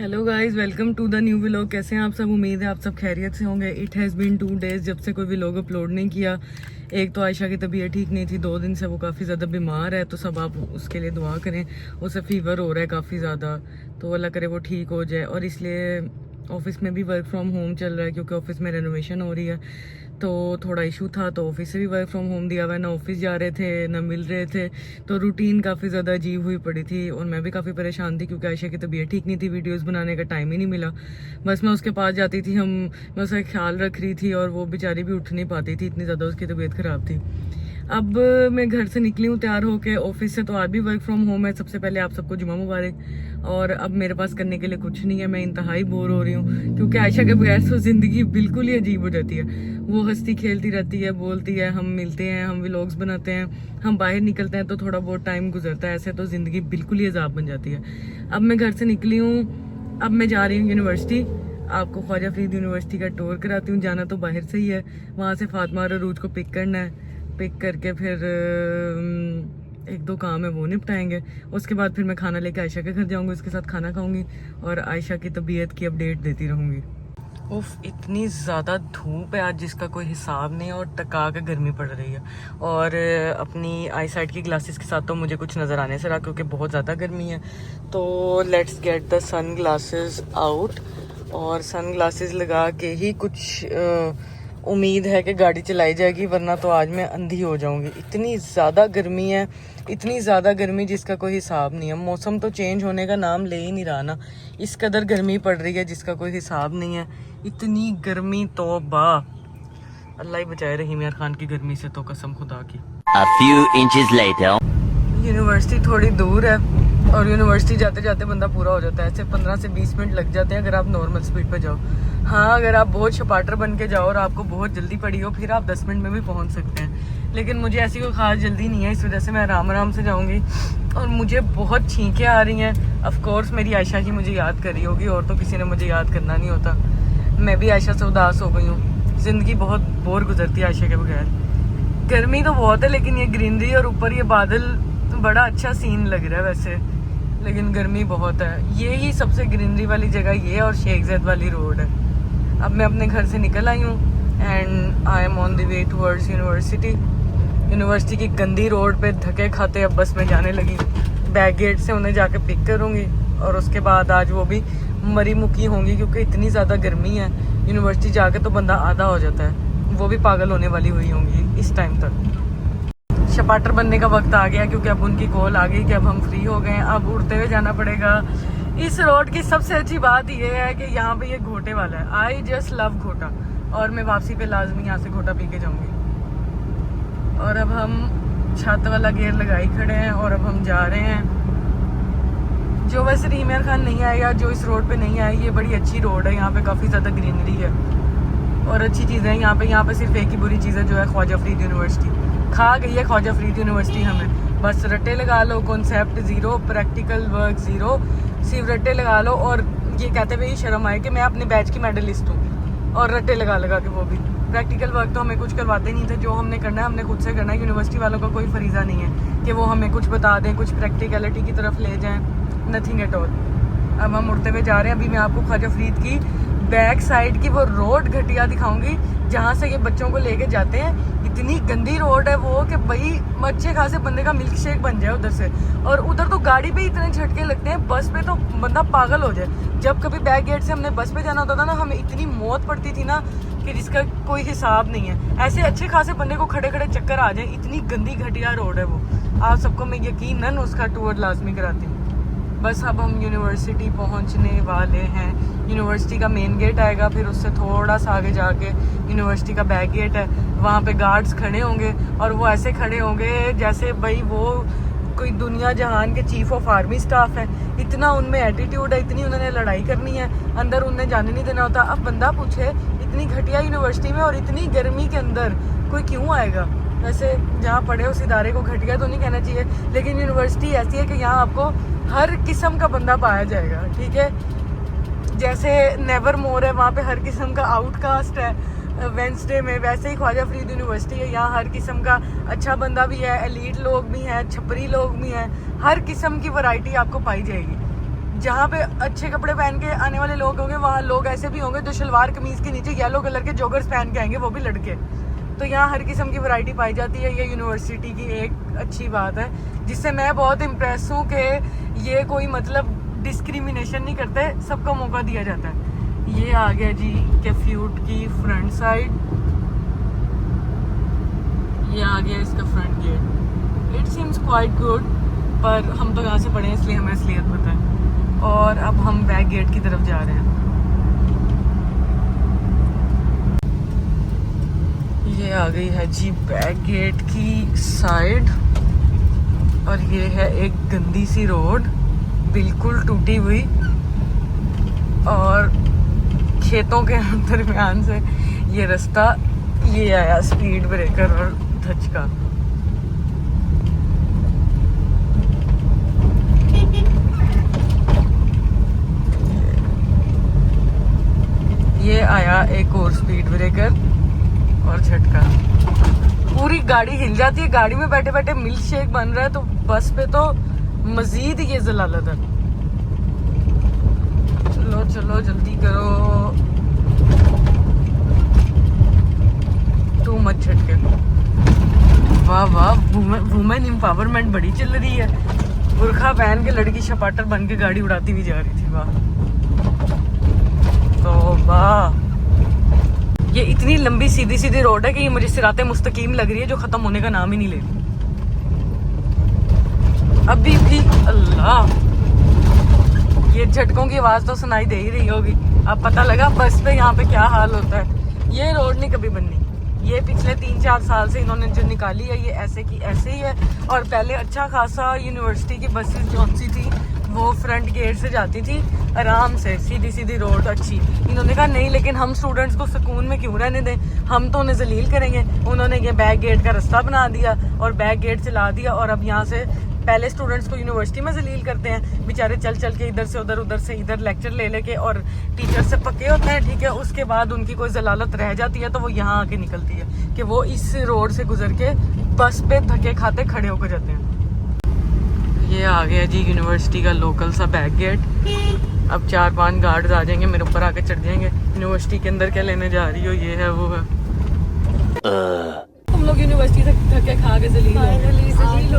Hello guys, welcome to the new vlog. कैसे हैं आप सब? उम्मीद है आप सब खैरियत से होंगे। इट हैज़ बीन 2 डेज़ जब से कोई व्लॉग अपलोड नहीं किया। एक तो आयशा की तबीयत ठीक नहीं थी, 2 दिन से वो काफ़ी ज़्यादा बीमार है, तो सब आप उसके लिए दुआ करें। उसे फीवर हो रहा है काफ़ी ज़्यादा, तो अल्लाह करे वो ठीक हो जाए। और इसलिए ऑफिस में भी वर्क फ्रॉम होम चल रहा है क्योंकि ऑफिस में रेनोवेशन हो रही है, तो थोड़ा इशू था, तो ऑफिस से भी वर्क फ्रॉम होम दिया हुआ है। ना ऑफिस जा रहे थे ना मिल रहे थे, तो रूटीन काफ़ी ज़्यादा अजीब हुई पड़ी थी। और मैं भी काफ़ी परेशान थी क्योंकि आयशा की तबीयत ठीक नहीं थी, वीडियोस बनाने का टाइम ही नहीं मिला। बस मैं उसके पास जाती थी, मैं उसका ख्याल रख रही थी, और वो बेचारी भी उठ नहीं पाती थी, इतनी ज़्यादा उसकी तबीयत ख़राब थी। अब मैं घर से निकली हूँ तैयार होके ऑफिस से, तो आज भी वर्क फ्रॉम होम है। सबसे पहले आप सबको जुमा मुबारक। और अब मेरे पास करने के लिए कुछ नहीं है, मैं इंतहाई बोर हो रही हूँ क्योंकि आयशा के बगैर तो ज़िंदगी बिल्कुल ही अजीब हो जाती है। वो हंसती खेलती रहती है, बोलती है, हम मिलते हैं, हम व्लॉग्स बनाते हैं, हम बाहर निकलते हैं तो थोड़ा बहुत टाइम गुजरता है, ऐसे तो ज़िंदगी बिल्कुल ही अजाब बन जाती है। अब मैं घर से निकली हूँ, अब मैं जा रही हूँ यूनिवर्सिटी। आपको ख्वाजा फरीद यूनिवर्सिटी का टूर कराती हूँ। जाना तो बाहर से ही है, वहाँ से फातिमा और अरूज को पिक करना है। पिक करके फिर एक दो काम है वो निपटाएंगे। उसके बाद फिर मैं खाना लेके आयशा के घर जाऊंगी, उसके साथ खाना खाऊंगी और आयशा की तबीयत की अपडेट देती रहूंगी। उफ, इतनी ज़्यादा धूप है आज जिसका कोई हिसाब नहीं है, और टका के गर्मी पड़ रही है। और अपनी आई साइट की ग्लासेस के साथ तो मुझे कुछ नज़र आने से रहा क्योंकि बहुत ज़्यादा गर्मी है। तो let's get the sunglasses out, और सन ग्लासेस लगा के ही कुछ उम्मीद है कि गाड़ी चलाई जाएगी, वरना तो आज मैं अंधी हो जाऊंगी। इतनी ज़्यादा गर्मी है, इतनी ज़्यादा गर्मी जिसका कोई हिसाब नहीं है। मौसम तो चेंज होने का नाम ले ही नहीं रहा ना, इस कदर गर्मी पड़ रही है जिसका कोई हिसाब नहीं है। इतनी गर्मी, तौबा, अल्लाह ही बचाए रहीम यार खान की गर्मी से, तो कसम खुदा की। A few inches later. University थोड़ी दूर है, और यूनिवर्सिटी जाते जाते बंदा पूरा हो जाता है। ऐसे 15 से 20 मिनट लग जाते हैं अगर आप नॉर्मल स्पीड पे जाओ। हाँ, अगर आप बहुत छपाटर बन के जाओ और आपको बहुत जल्दी पड़ी हो, फिर आप 10 मिनट में भी पहुंच सकते हैं। लेकिन मुझे ऐसी कोई ख़ास जल्दी नहीं है, इस वजह से मैं आराम आराम से जाऊंगी। और मुझे बहुत छींकें आ रही हैं। ऑफ कोर्स मेरी आयशा ही मुझे याद करी होगी, और तो किसी ने मुझे याद करना नहीं होता। मैं भी आयशा से उदास हो गई हूँ। ज़िंदगी बहुत बोर गुजरती है आयशा के बगैर। गर्मी तो बहुत है, लेकिन ये ग्रीनरी और ऊपर ये बादल, बड़ा अच्छा सीन लग रहा है वैसे, लेकिन गर्मी बहुत है। ये ही सबसे ग्रीनरी वाली जगह ये और शेख ज़ैद वाली रोड है। अब मैं अपने घर से निकल आई हूँ and I am on the way towards university. University की गंदी रोड पे धक्के खाते अब बस में जाने लगी। बैक गेट से उन्हें जाके पिक करूँगी, और उसके बाद आज वो भी मरी मुकी होंगी क्योंकि इतनी ज़्यादा गर्मी है। यूनिवर्सिटी जाके तो बंदा आधा हो जाता है, वो भी पागल होने वाली हुई होंगी इस टाइम तक। छपाटर बनने का वक्त आ गया क्योंकि अब उनकी कॉल आ गई कि अब हम फ्री हो गए हैं, अब उड़ते हुए जाना पड़ेगा। इस रोड की सबसे अच्छी बात यह है कि यहाँ पे ये घोटे वाला है। आई जस्ट लव घोटा, और मैं वापसी पे लाजमी यहाँ से घोटा पी के जाऊंगी। और अब हम छत वाला गेयर लगाई खड़े हैं, और अब हम जा रहे हैं। जो वैसे रीमियर खान नहीं आएगा, जो इस रोड पे नहीं आए, ये बड़ी अच्छी रोड है, यहाँ पे काफ़ी ज़्यादा ग्रीनरी है और अच्छी चीज़ें हैं यहाँ पे सिर्फ एक ही बुरी चीज़ है, जो है ख्वाजा फरीद यूनिवर्सिटी। खा गई है ख्वाजा फरीद यूनिवर्सिटी हमें। बस रट्टे लगा लो, concept zero, practical work zero, सिर्फ रट्टे लगा लो। और ये कहते हुए ही शर्म आए कि मैं अपने बैच की मेडलिस्ट हूँ, और रट्टे लगा के वो भी। प्रैक्टिकल वर्क तो हमें कुछ करवाते नहीं थे, जो हमने करना है हमने खुद से करना है। यूनिवर्सिटी वालों का कोई फरीज़ा नहीं है कि वो हमें कुछ बता दें, कुछ प्रैक्टिकलिटी की तरफ ले जाएँ, नथिंग एट ऑल। अब हम उड़ते हुए जा रहे हैं। अभी मैं आपको ख्वाजा फरीद की बैक साइड की वो रोड घटिया दिखाऊंगी जहाँ से ये बच्चों को लेके जाते हैं। इतनी गंदी रोड है वो कि भाई अच्छे खासे बंदे का मिल्क शेक बन जाए उधर से। और उधर तो गाड़ी पे इतने झटके लगते हैं, बस पे तो बंदा पागल हो जाए। जब कभी बैक गेट से हमने बस पे जाना होता था ना, हमें इतनी मौत पड़ती थी ना कि जिसका कोई हिसाब नहीं है। ऐसे अच्छे खासे बंदे को खड़े खड़े चक्कर आ जाए, इतनी गंदी घटिया रोड है वो। आप सबको मैं यकीनन उसका टूर लाजमी कराती हूँ। बस अब हम यूनिवर्सिटी पहुंचने वाले हैं। यूनिवर्सिटी का मेन गेट आएगा, फिर उससे थोड़ा सा आगे जाके यूनिवर्सिटी का बैक गेट है। वहाँ पे गार्ड्स खड़े होंगे, और वो ऐसे खड़े होंगे जैसे भाई वो कोई दुनिया जहान के चीफ ऑफ आर्मी स्टाफ है। इतना उनमें एटीट्यूड है, इतनी उन्होंने लड़ाई करनी है, अंदर उन्हें जाने नहीं देना होता। अब बंदा पूछे इतनी घटिया यूनिवर्सिटी में और इतनी गर्मी के अंदर कोई क्यों आएगा? वैसे जहाँ पढ़े उस इदारे को घटिया तो नहीं कहना चाहिए, लेकिन यूनिवर्सिटी ऐसी है कि यहाँ आपको हर किस्म का बंदा पाया जाएगा, ठीक है। जैसे नेवर मोर है, वहाँ पे हर किस्म का आउटकास्ट है वेंसडे में, वैसे ही ख्वाजा फरीद यूनिवर्सिटी है, यहाँ हर किस्म का अच्छा बंदा भी है, एलीट लोग भी हैं, छपरी लोग भी हैं, हर किस्म की वैरायटी आपको पाई जाएगी। जहाँ पे अच्छे कपड़े पहन के आने वाले लोग होंगे वहाँ लोग ऐसे भी होंगे जो शलवार कमीज के नीचे येलो कलर के जॉगर्स पहन के आएंगे, वो भी लड़के। तो यहाँ हर किस्म की वैरायटी पाई जाती है। ये यूनिवर्सिटी की एक अच्छी बात है जिससे मैं बहुत इम्प्रेस हूँ कि ये कोई मतलब डिस्क्रिमिनेशन नहीं करते, सबको मौका दिया जाता है। ये आ गया जी कैफ्यूट की फ्रंट साइड, ये आ गया इसका front gate. It seems quite good, पर हम तो यहाँ से पढ़े हैं इसलिए हमें असलियत पता है। और अब हम बैक गेट की तरफ जा रहे हैं। ये आ गई है जी बैक गेट की साइड, और ये है एक गंदी सी रोड बिल्कुल टूटी हुई, और खेतों के दरमियान से ये रास्ता। ये आया स्पीड ब्रेकर और धचका। ये आया एक और स्पीड ब्रेकर और झटका। पूरी गाड़ी हिल जाती है। गाड़ी में बैठे बैठे मिल्क शेक बन रहा है, तो बस पे तो मजीद ये जलालत है। चलो चलो जल्दी करो, तू मत झटके। वाह वाह, वुमेन एम्पावरमेंट बड़ी चल रही है। बुरखा पहन के लड़की शपाटर बन के गाड़ी उड़ाती हुई जा रही थी। वाह तो वाह, ये इतनी लंबी सीधी सीधी रोड है कि ये मुझे सिराते मुस्तकीम लग रही है, जो खत्म होने का नाम ही नहीं ले रही अभी भी। अल्लाह, ये झटकों की आवाज तो सुनाई दे ही रही होगी। अब पता लगा बस पे यहाँ पे क्या हाल होता है। ये रोड नहीं कभी बननी, ये पिछले 3-4 साल से इन्होंने जो निकाली है ये ऐसे की ऐसे ही है। और पहले अच्छा खासा यूनिवर्सिटी की बसेस जो सी थी वो फ्रंट गेट से जाती थी आराम से, सीधी सीधी रोड अच्छी। इन्होंने कहा नहीं, लेकिन हम स्टूडेंट्स को सुकून में क्यों रहने दें, हम तो उन्हें जलील करेंगे। उन्होंने ये बैक गेट का रास्ता बना दिया और बैक गेट चला दिया, और अब यहाँ से पहले स्टूडेंट्स को यूनिवर्सिटी में जलील करते हैं बेचारे, चल चल के इधर से उधर, उधर से इधर लेक्चर ले लेके, और टीचर से पक्के होते हैं। ठीक है, उसके बाद उनकी कोई जलालत रह जाती है तो वो यहाँ आके निकलती है कि वो इस रोड से गुजर के बस पे धक्के खाते खड़े होकर जाते हैं। ये आ गया जी यूनिवर्सिटी का लोकल सा बैक गेट। अब 4-5 गार्ड्स आ जाएंगे, मेरे ऊपर आके चढ़ जाएंगे। यूनिवर्सिटी के अंदर क्या लेने जा रही हो, ये है वो है। तुम लोग यूनिवर्सिटी से धक्के खा के जलील हो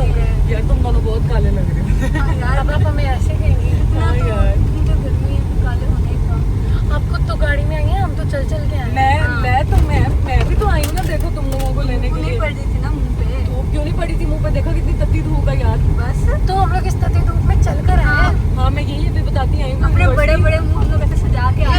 गए यार, तुम दोनों बहुत काले लग रहे हो यार। अब आप हमें ऐसे कहेंगे हाँ यार, इतनी तो गर्मी है काले होने का। आप खुद तो गाड़ी में आई हैं, हम तो चल चल के आए। मैं भी तो आई हूँ ना, देखो तुम लोगों को लेने के लिए। पड़ रही थी ना मुंह पे। धूप क्यों नहीं पड़ी थी मुंह पे, देखो कितनी तत्ती धूप है यार। बस तो हम लोग इस तती धूप में चल कर आए। हाँ मैं यही अभी बताती आई हूँ। अपने बड़े बड़े मुंह हम लोग ऐसे सजा के आए।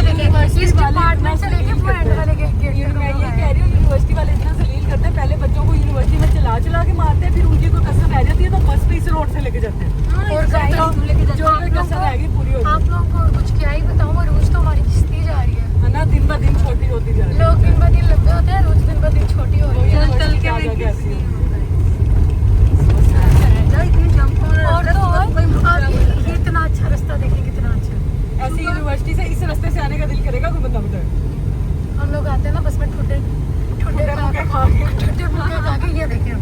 इस डिपार्टमेंट से लेके फ्रंट वाले गेट मैं ये कह रही हूँ, यूनिवर्सिटी वाले इतना जलील करते हैं। पहले बच्चों को यूनिवर्सिटी में चला चला के मारते हैं, फिर उनकी कोई कसर रह जाती है तो बस पे इस रोड से लेके जाते हैं। और जो भी कसर रहेगी पूरी हो आप लोगों को कुछ क्या ही बताऊँ, वो रोज तो हमारी खिंचती जा रही है ना, दिन ब दिन छोटी होती जा रही है। लोग दिन ब दिन लंबे होते हैं, रोज दिन ब दिन छोटी हो रही है। चल के इतनी जंप और तो आप ये इतना अच्छा रास्ता देखें, कितना अच्छा। ऐसी यूनिवर्सिटी से इस रास्ते से आने का दिल करेगा, कोई बंदा बताए। हम लोग आते हैं ना बस में ठुड्डे खा के, ये देखें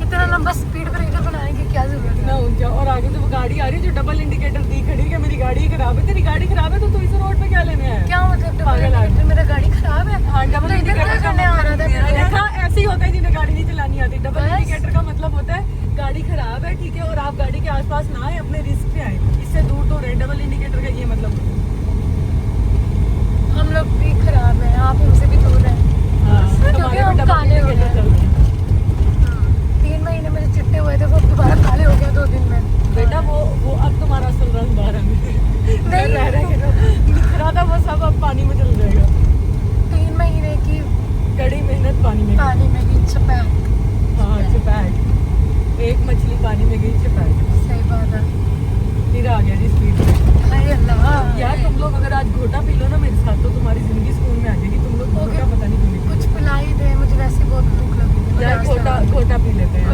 इतना लंबा स्पीड ब्रेकर बनाने की क्या जरूरत है ना ऊंचा। और आगे जो गाड़ी आ रही है जो डबल इंडिकेटर दी खड़ी है, मेरी गाड़ी खराब है। तेरी गाड़ी खराब है तो तू इस रोड पे क्या लेने आया? क्या मतलब डबल इंडिकेटर? मेरा गाड़ी खराब है। हाँ, डबल इंडिकेटर करने आ रहा था। देखा, ऐसे ही होता है जिन्हें गाड़ी नहीं चलानी आती। डबल इंडिकेटर का मतलब होता है गाड़ी खराब है, ठीक है, और आप गाड़ी के आसपास ना आए, अपने रिस्क पे आए, इससे दूर दूर रहे। डबल इंडिकेटर का ये मतलब। हम लोग भी खराब है, आप हमसे भी दूर हैं। क्योंकि हम काले हो गए। 3 महीने में जो चिट्टे हुए थे वो दोबारा काले हो गए 2 दिन में। बेटा वो अब तुम्हारा असल रंग बाहर है। निखरा था वो सब अब पानी में चल जाएगा। 3 महीने की कड़ी मेहनत पानी में गई छपैक। हाँ छपैक, एक मछली पानी में गई छपैक। सही बात है। फिर आ गया जी स्पीड। अरे अल्लाह यार तुम लोग अगर आज घोटा पी लो ना मेरे साथ तो तुम्हारी जिंदगी स्कूल में आ जाएगी। तुम लोग घोटा पता नहीं क्यों कुछ पिला ही दे, मुझे वैसे बहुत भूख लगी है। यार घोटा पी लेते हैं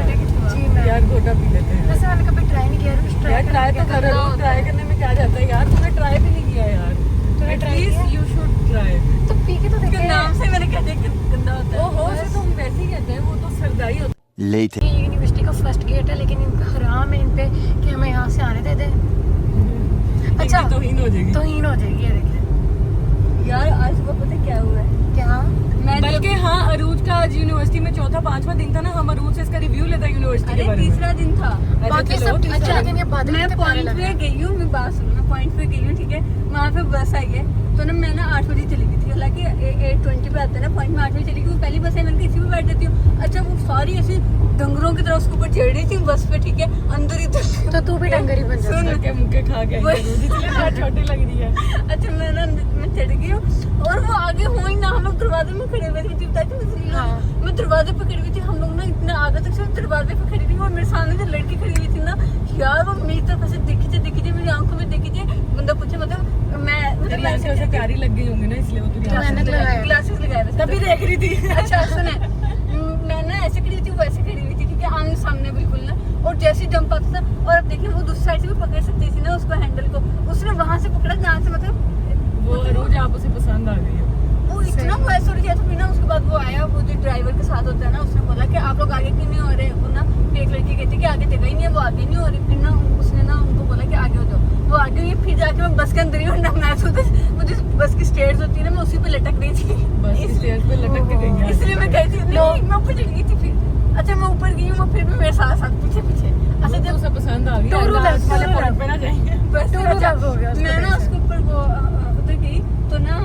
जी मैं यार, घोटा पी लेते हैं। वैसे मैंने कभी ट्राई नहीं किया। यार ट्राई तो कर रहा हूँ, ट्राई करने में क्या जाता है यार। तुमने ट्राई भी नहीं किया यार। तूने ट्राई किया? You should try. तो पी के तो देखे। नाम से मैंने कहा गंदा होता है। ओहो से तुम वैसे ही कहते हैं, वो तो सरदाई होता है। Later. ये यूनिवर्सिटी का फर्स्ट गेट है, लेकिन हराम है इन पे कि हमें यहाँ से आने दे दे। अच्छा तो हो जाएगी। तोहीन हो जाएगी ये देखिए। यार आज सुबह पता क्या हुआ है, क्या मैं बल्कि हाँ, अरूज का आज यूनिवर्सिटी में चौथा पांचवा दिन था ना, हम अरूज से इसका रिव्यू लेते हैं यूनिवर्सिटी के अरे बारे में। तीसरा दिन था। बाकी सब अच्छा, लेकिन ये बादल मैं कितने प्यारे पॉइंट लग रहे पे हैं। गई हूँ, मैं बात सुनो, मैं पॉइंट पे गई हूँ, ठीक है। वहाँ पे बस आई है, तो ना मैं ना 8 बजे चली गई थी, हालांकि 8:20 पे आते हैं ना पॉइंट में, 8 बजे चली गई। वो पहली बस है, मैंने इसी में बैठ जाती हूँ। अच्छा वो सारी ऐसी डंगरों की तरह उसके ऊपर चढ़ रही थी बस पे, ठीक है। अंदर ही तो तू भी डंगरी बन जा। सुन, के मुक्के खा के आई है अरूज, इसलिए बहुत छोटी लग रही है। अच्छा मैं चढ़ गई हूँ और वो आगे हो ही ना, हम लोग दरवाजे में खड़े हुए थे, मुझे बताया था हाँ। मैं दरवाजे पे खड़ी हुई थी। हम लोग ना इतना आगे तक सिर्फ दरवाजे पे खड़ी थी और मेरे सामने जो लड़की खड़ी हुई थी ना यार, वो मेरी तरफ ऐसे देखी थी मेरी आंखों में देखी थी। बंदा पूछे मतलब मैं ऐसे वैसे प्यारी लग गई होंगी ना, इसलिए वो तुझे तो मेहनत लगाया। ग्लासेस लगाए हुए थे। तभी देख रही थी। अच्छा सुने, मैं ना ऐसे खड़ी हुई थी, वो ऐसे खड़ी हुई थी, ठीक है, आमने सामने बिल्कुल ना। और जैसे जंप आता था, और अब देखिए वो दूसरी साइड से भी पकड़ सकती थी ना उसको, हैंडल को उसने वहां से पकड़ा जहाँ से मतलब वो अरूज आप उसे पसंद आ गई है। वो इतना वो ऐसे उड़ गया था। फिर ना उसके बाद वो आया, वो जो ड्राइवर के साथ होता है ना, उसने बोला कि आप लोग आगे क्यों नहीं हो रहे। वो ना एक लड़की कहती कि आगे जगह ही नहीं है, वो आगे नहीं हो रही। फिर ना उसने ना उनको बोला कि आगे हो जाओ, वो आगे हुई। फिर जाके मैं बस के अंदर ही हूँ ना, मैं वो जिस बस की स्टेयर्स होती है ना, मैं उसी पे लटक रही थी। बस इस स्टेज पे लटक के गई है। इसलिए मैं गई थी नहीं, मैं ऊपर चढ़ गई थी। फिर अच्छा मैं ऊपर गई हूँ, वो फिर भी मेरे साथ साथ पीछे पीछे। अच्छा जब जब उसे पसंद आ गई टूरू अल्लाह लग- वाले टूरू पॉइंट पे ना जाएंगे। बस टूरू अच्छा, लग हो गया उसको मैं ना पीछे। उसके ऊपर वो उतर गई, तो ना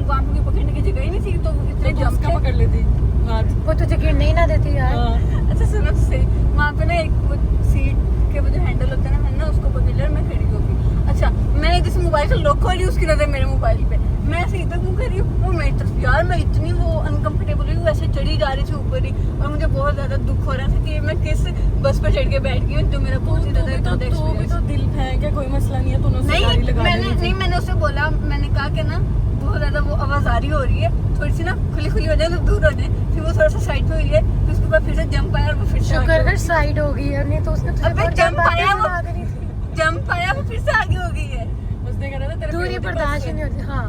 वहाँ पे कोई पकड़ने की जगह ही नहीं थी, तो इतने तो जंप उसका पकड़ लेती हाथ। वो तुझे गिरने ही ना देती यार। हाँ। अच्छा सुनो तो सही, वहाँ पे ना एक वो सीट के वो जो हैंडल होता है ना, मैंने ना उसको पकड़ लिया और मैं खड़ी हो गई। अच्छा मैं जिस मोबाइल से लॉक हो रही हूँ, उसकी नजर मेरे मोबाइल पे, मैं ऐसे इधर मुँह कर रही हूँ, वो मेरी तरफ। यार मैं इतनी वो अनकंफर्टेबल हुई, वो ऐसे चढ़ी जा रही थी ऊपर ही, और मुझे बहुत ज्यादा दुख हो रहा था कि मैं किस बस पे चढ़ के बैठ गई हूँ, जो मेरा बहुत ही ज्यादा तो भी experience तो दिल फेंक है, कोई मसला नहीं है, तूने उससे गाड़ी नहीं लगा नहीं मैंने उससे बोला, मैंने कहा कि ना बहुत ज्यादा वो आवाजारी हो रही है, थोड़ी सी ना खुली खुली हो जाए तो दूर हो जाए। फिर वो थोड़ा सा साइड पे हुई है, फिर उसके बाद फिर से जंप आया और वो फिर से शुक्र कर साइड हो गई है, नहीं तो उसने तुझे अबे बहुत जंप वापस आया वो। उड़ा देनी थी। जंप आया, वो फिर से आगे हो गई है। उसने कहा था तेरे दूरी पेट पे बर्दाश्त ही नहीं होती। हाँ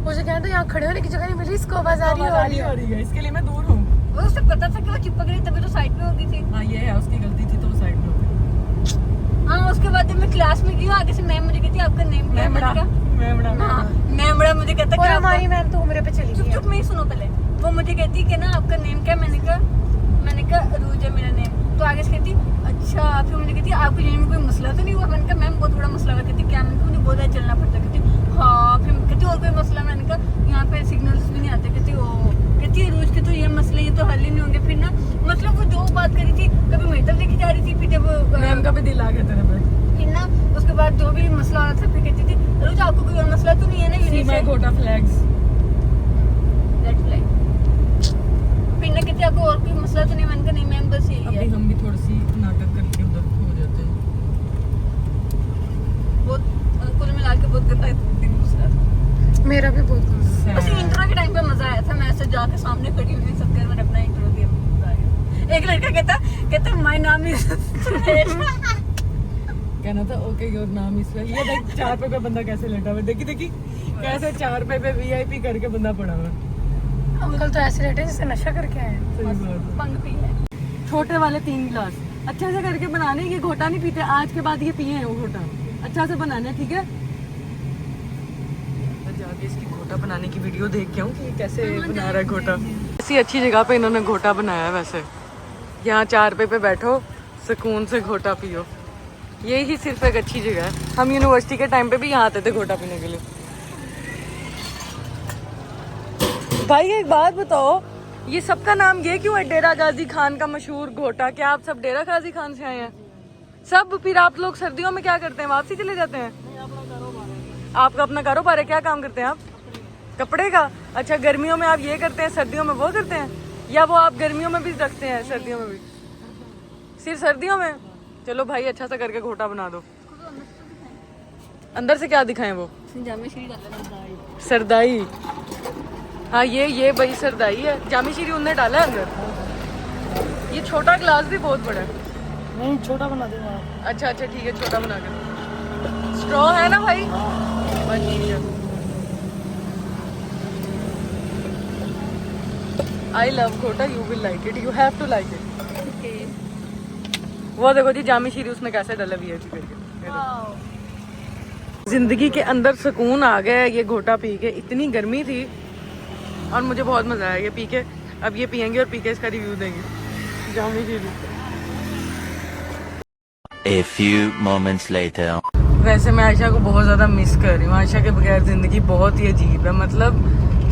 मुझे कहना था यहाँ खड़े होने की जगह नहीं मिली, इसको आवाजारी हो आवाज़ रही हो है। रही है, इसके लिए मैं दूर हूँ। वो उसे पता था कि वो चिपक रही, तभी तो साइड पे हो गई थी। हाँ ये है, उसकी गलती थी तो वो साइड में हो गई। हाँ उसके बाद जब मैं क्लास में गई हूँ, आगे से मैम मुझे कहती आपका नेम क्या है? मैं बड़ा हाँ मैमड़ा मुझे कहता और कि हमारी मैम तो उम्र पे चली चुप गई है। चुप में ही सुनो पहले। वो मुझे कहती कि ना आपका नेम क्या है? मैंने कहा अरूज है मेरा नेम। तो आगे से कहती अच्छा, फिर मुझे कहती आपके नेम में कोई मसला तो नहीं हुआ? मैंने कहा मैम बहुत बड़ा मसला हुआ। कहती क्या? मैंने कहा मुझे बहुत ज़्यादा चलना पड़ता है। कहती हाँ। फिर कहती और कोई मसला? मैंने कहा यहाँ पे सिग्नल्स भी नहीं आते। कहती ओ, कहती अरूज के तो ये मसले ये तो हल ही नहीं होंगे। फिर ना मतलब वो जो बात करी थी, कभी मेरी तरफ लेके जा रही थी, फिर जब मैम का भी दिल आ गया तेरे पे। फिर ना उसके बाद जो भी मसला हो रहा था, फिर कहती थी अरूज आपको कोई और मसला तो नहीं है ना? सी माय यूनिसेफ गोटा फ्लैग्स। Red flag. फिर ना कहती आपको और कोई मसला तो नहीं? मैंने कहा नहीं मैम बस यही अभी है। हम भी थोड़ी सी नाटक करके उधर हो जाते हैं। बहुत कुल मिला के बहुत गंदा दिन गुजरा था। मेरा भी बहुत बस इंट्रो के टाइम पे मजा आया था। मैं ऐसे जाके सामने खड़ी हुई सबके मैंने अपना इंट्रो दिया, मजा आ गया। एक लड़का कहता माय नाम इज कहना था ओके योर नाम इस ये देख 4 पे बंदा कैसे लेटा हुआ है। देखी देखी कैसे 4 पे वीआईपी करके बंदा पड़ा हुआ है। अंकल तो ऐसे लेटे जैसे नशा करके आए हैं। सही बात है। पंग पी है। छोटे वाले 3 गिलास अच्छे से करके बनाने, ये घोटा नहीं पीते, आज के बाद ये पिए हैं वो घोटा अच्छा से बनाना, ठीक है? मैं जाके इसकी घोटा बनाने की वीडियो देख के आऊँ कि कैसे बना रहा है घोटा। ऐसी अच्छी जगह पे इन्होंने घोटा बनाया है। वैसे यहाँ 4 पे बैठो, सुकून से घोटा पियो, यही सिर्फ एक अच्छी जगह है। हम यूनिवर्सिटी के टाइम पे भी यहाँ आते थे घोटा पीने के लिए। भाई एक बात बताओ, ये सबका नाम ये क्यों है डेरा गाजी खान का मशहूर घोटा? क्या आप सब डेरा गाजी खान से आए हैं सब? फिर आप लोग सर्दियों में क्या करते हैं? वापसी चले जाते हैं? आपका अपना कारोबार है? क्या काम करते हैं आप? कपड़े का। अच्छा गर्मियों में आप ये करते हैं, सर्दियों में वो करते हैं, या वो आप गर्मियों में भी रखते हैं सर्दियों में भी? सिर्फ सर्दियों में? चलो भाई अच्छा सा करके घोटा बना दो। अंदर से क्या दिखाएं वो? जामे श्री डाला सरदाई। हाँ ये भाई सरदाई है, जामी शीरी उनने डाला है अंदर। ये छोटा गिलास भी बहुत बड़ा है। नहीं छोटा बना देंगे आप। अच्छा ठीक है, छोटा बना के। स्ट्रॉ है ना भाई? बस ठीक है। आई लव घोटा, you will like it, you have to like it. वो देखो जी जामी शीरी उसने कैसे डाला वीआईपी करके। जिंदगी के अंदर सुकून आ गया है ये घोटा पी के। इतनी गर्मी थी और मुझे बहुत मजा आया ये पी के। अब ये पियेंगे और पी के इसका रिव्यू देंगे। जामी जी A few moments later. वैसे मैं आयशा को बहुत ज़्यादा मिस कर रही हूँ। आयशा के बगैर ज़िंदगी बहुत ही अजीब है। मतलब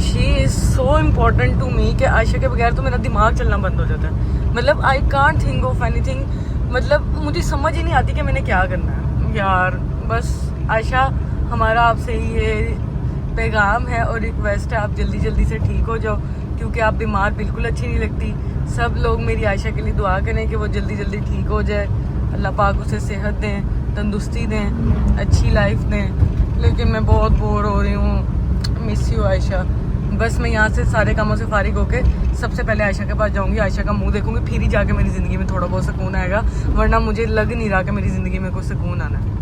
she is so important to me कि आयशा के बगैर तो मेरा दिमाग चलना बंद हो जाता है। मतलब I can't think of anything. मतलब मुझे समझ ही नहीं आती कि मैंने क्या करना है यार। बस आयशा हमारा आपसे ही ये पैगाम है और रिक्वेस्ट है, आप जल्दी जल्दी से ठीक हो जाओ क्योंकि आप बीमार बिल्कुल अच्छी नहीं लगती। सब लोग मेरी आयशा के लिए दुआ करें कि वो जल्दी जल्दी ठीक हो जाए। अल्लाह पाक उसे सेहत दें, तंदुरुस्ती दें, अच्छी लाइफ दें। लेकिन मैं बहुत बोर हो रही हूँ। Miss you Ayesha. बस मैं यहाँ से सारे कामों से फारिग होके सबसे पहले आयशा के पास जाऊँगी, आयशा का मुंह देखूंगी, फिर ही जाके मेरी ज़िंदगी में थोड़ा बहुत सुकून आएगा। वरना मुझे लग नहीं रहा कि मेरी ज़िंदगी में कोई सुकून आना है।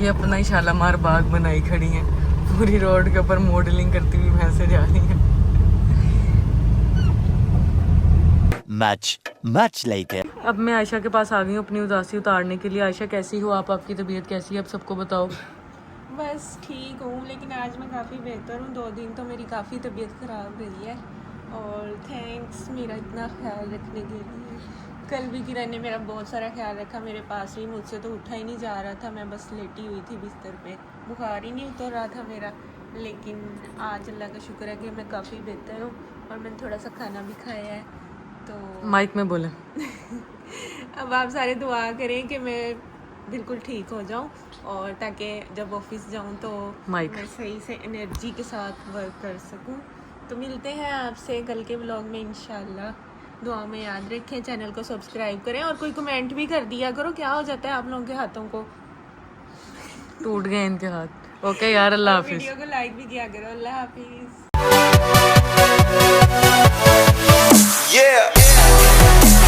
ये अपना ही शालामार बाग बनाई खड़ी हैं, पूरी रोड के ऊपर मॉडलिंग करती हुई भैंसे जा रही हैं। Much later. अब मैं आयशा के पास आ गई हूँ अपनी उदासी उतारने के लिए। आयशा कैसी हो आप? आपकी तबीयत कैसी है? अब सबको बताओ। बस ठीक हूँ, लेकिन आज मैं काफ़ी बेहतर हूँ। 2 दिन तो मेरी काफ़ी तबीयत ख़राब रही है और थैंक्स मेरा इतना ख्याल रखने के लिए। कल भी किरण ने मेरा बहुत सारा ख्याल रखा, मेरे पास ही, मुझसे तो उठा ही नहीं जा रहा था। मैं बस लेटी हुई थी बिस्तर पे, बुखार ही नहीं उतर रहा था मेरा। लेकिन आज अल्लाह का शुक्र है कि मैं काफ़ी बेहतर हूँ और मैंने थोड़ा सा खाना भी खाया है। तो माइक में बोले। अब आप सारे दुआ करें कि मैं बिल्कुल ठीक हो जाऊं और ताकि जब ऑफिस जाऊं तो माइक। मैं सही से एनर्जी के साथ वर्क कर सकूं। तो मिलते हैं आपसे कल के व्लॉग में इंशाल्लाह। दुआ में याद रखें, चैनल को सब्सक्राइब करें और कोई कमेंट भी कर दिया करो। क्या हो जाता है आप लोगों के हाथों को? टूट गए इनके हाथ। ओके यार, अल्लाह हाफिज। वीडियो को लाइक भी किया करो। अल्लाह हाफिज।